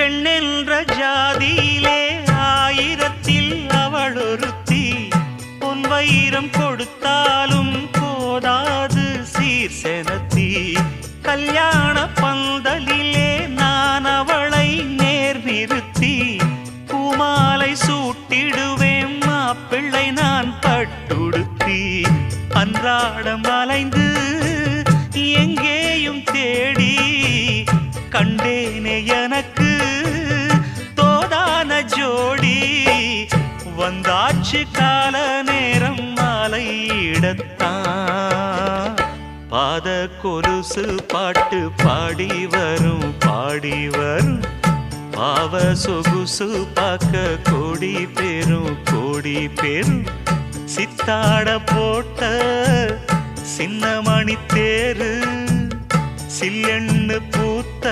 பெண்ணென்ற ஜாதியிலே ஆயிரத்தில் அவள் ஒருத்தி. பொன் வைரம் கொடுத்தாலும் போதாது சீர் செனத்தி. கல்யாண பந்தலிலே நான் அவளை நேர் நிறுத்தி. பூமாலை சூட்டிடுவேன் மாப்பிள்ளை நான் பட்டுடுத்தி. அன்றாடம் அலைந்து எங்கேயும் தேடி கண்டேனே எனக்கு தோதான ஜோடி. வந்தாச்சு கால நேரம் மாலையிடத்தான். பாத கொலுசு பாட்டு பாடி வரும் பாடி வரும். பாவ சொகுசு பார்க்க கோடி பேரும். சித்தாட போட்ட சின்ன மணி தேரு சில்லெண்ணு பூத்த